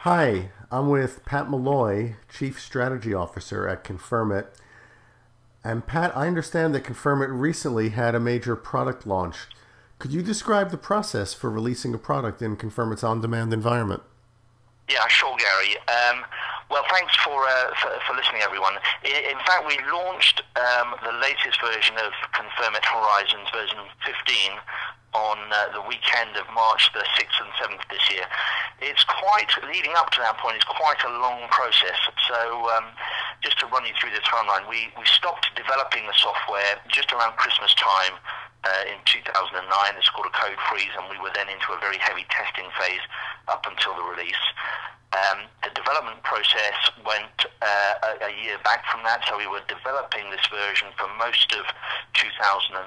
Hi, I'm with Pat Molloy, Chief Strategy Officer at Confirmit. And Pat, I understand that Confirmit recently had a major product launch. Could you describe the process for releasing a product in Confirmit's On Demand environment? Yeah, sure, Gary. Well, thanks for listening, everyone. In fact, we launched the latest version of Confirmit Horizons, version 15, on the weekend of March the 6th and 7th this year. It's quite, leading up to that point, it's quite a long process. So just to run you through the timeline, we stopped developing the software just around Christmas time in 2009. It's called a code freeze, and we were then into a very heavy testing phase up until the release. The development process went a year back from that, so we were developing this version for most of 2009,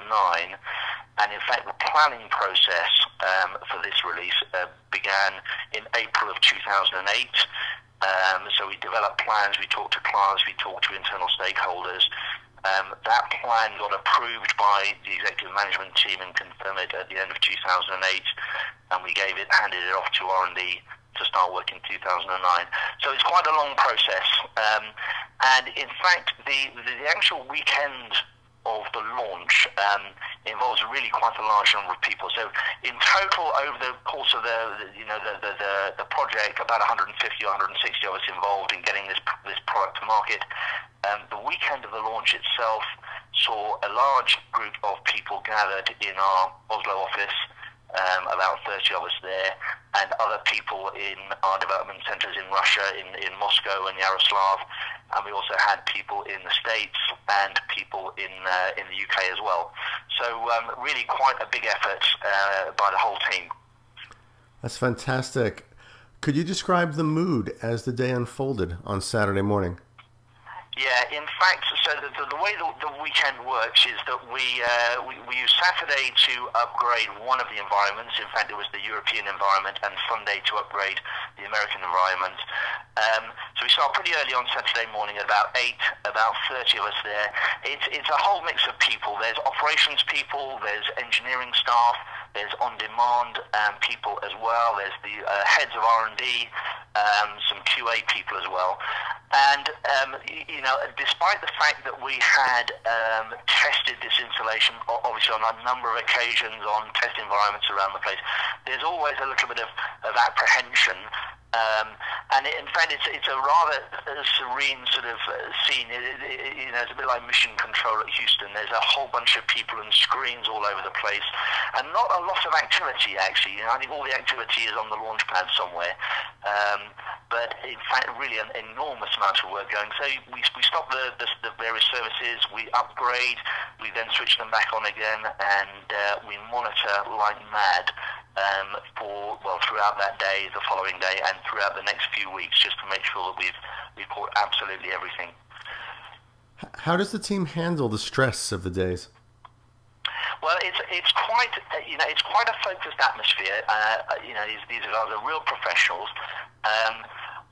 and in fact the planning process for this release began in April of 2008. So we developed plans, we talked to clients, we talked to internal stakeholders. That plan got approved by the executive management team and Confirmit at the end of 2008, and we handed it off to R&D to start work in 2009. So it's quite a long process, and in fact the actual weekend of the launch involves really quite a large number of people. So in total, over the course of the project, about 150 or 160 of us involved in getting this product to market. The weekend of the launch itself saw a large group of people gathered in our Oslo office, about 30 of us there, and other people in our development centers in Russia, in Moscow and Yaroslav, and we also had people in the States and people in the UK as well. So really quite a big effort by the whole team. That's fantastic. Could you describe the mood as the day unfolded on Saturday morning? Yeah, in fact, so the way the weekend works is that we use Saturday to upgrade one of the environments. In fact, it was the European environment, and Sunday to upgrade the American environment. So we start pretty early on Saturday morning, at about 8, about 30 of us there. It's a whole mix of people. There's operations people, there's engineering staff, there's on-demand people as well. There's the heads of R&D, some QA people as well. And, despite the fact that we had tested this installation, obviously on a number of occasions on test environments around the place, there's always a little bit of apprehension. And in fact, it's a rather serene sort of scene. It's a bit like mission control at Houston. There's a whole bunch of people and screens all over the place, and not a lot of activity, actually. I think all the activity is on the launch pad somewhere. But in fact, really an enormous amount of work going. So we stop the various services, we upgrade, we then switch them back on again, and we monitor like mad throughout that day, the following day, and throughout the next few weeks, just to make sure that we've caught absolutely everything. How does the team handle the stress of the days? Well, it's quite it's quite a focused atmosphere. These guys are real professionals.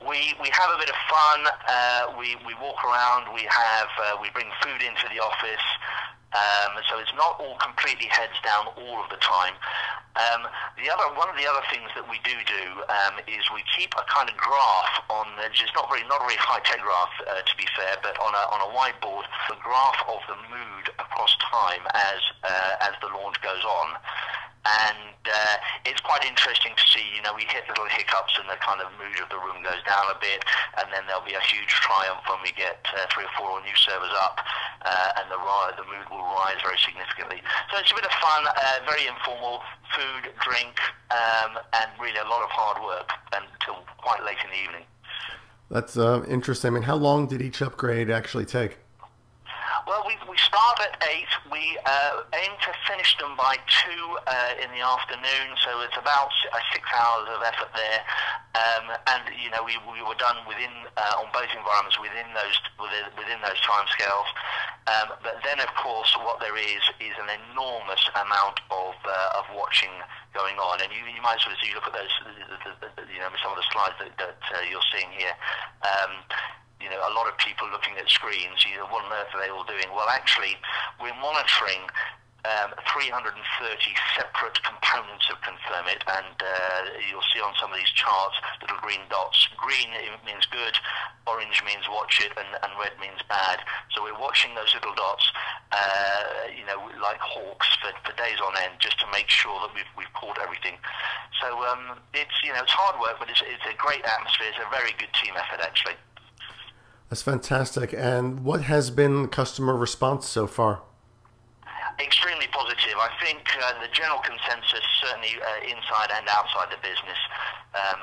We have a bit of fun. We walk around. We bring food into the office. So it's not all completely heads down all of the time. One of the other things that we do is we keep a kind of graph on, just not a very high-tech graph to be fair, but on a whiteboard, the graph of the mood across time as the launch goes on. And it's quite interesting to see, we hit little hiccups and the kind of mood of the room goes down a bit, and then there'll be a huge triumph when we get 3 or 4 new servers up, and the mood will rise very significantly. So it's a bit of fun, very informal, food, drink, and really a lot of hard work until quite late in the evening. That's interesting. I mean, how long did each upgrade actually take? Well, we start at 8. We aim to finish them by 2 in the afternoon, so it's about 6 hours of effort there. And we were done within on both environments within those timescales. But then, of course, what there is an enormous amount of watching going on, and you might as well, as you look at those, some of the slides that you're seeing here. A lot of people looking at screens, what on earth are they all doing? Well, actually, we're monitoring 350 30 separate components of Confirmit, and you'll see on some of these charts little green dots. Green means good, orange means watch it, and red means bad. So we're watching those little dots, like hawks for days on end, just to make sure that we've caught everything. So it's hard work, but it's a great atmosphere. It's a very good team effort, actually. That's fantastic. And what has been customer response so far? Extremely positive. I think the general consensus, certainly inside and outside the business,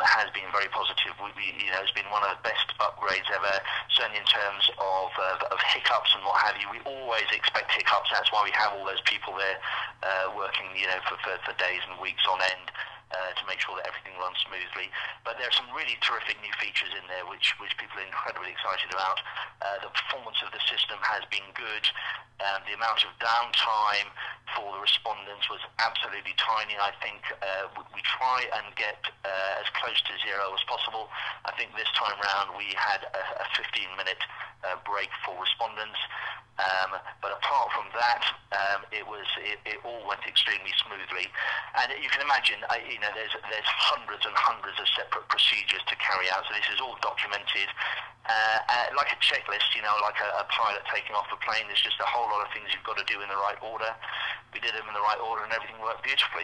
has been very positive. It's been one of the best upgrades ever, certainly in terms of hiccups and what have you. We always expect hiccups. That's why we have all those people there working, for days and weeks on end. To make sure that everything runs smoothly. But there are some really terrific new features in there which people are incredibly excited about. The performance of the system has been good. The amount of downtime for the respondents was absolutely tiny. I think we try and get as close to zero as possible. I think this time round we had a 15-minute break for respondents. But apart from that, it all went extremely smoothly. And you can imagine, there's hundreds and hundreds of separate procedures to carry out. So this is all documented, like a checklist. Like a pilot taking off a plane. There's just a whole lot of things you've got to do in the right order. We did them in the right order, and everything worked beautifully.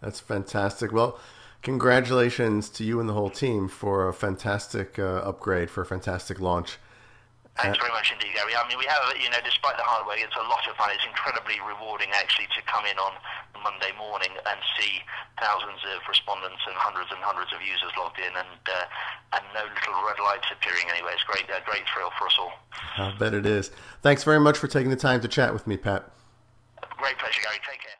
That's fantastic. Well, congratulations to you and the whole team for a fantastic upgrade, for a fantastic launch. Thanks very much indeed, Gary. I mean, we have, despite the hard work, it's a lot of fun. It's incredibly rewarding, actually, to come in on Monday morning and see thousands of respondents and hundreds of users logged in, and no little red lights appearing anywhere. It's a great thrill for us all. I bet it is. Thanks very much for taking the time to chat with me, Pat. Great pleasure, Gary. Take care.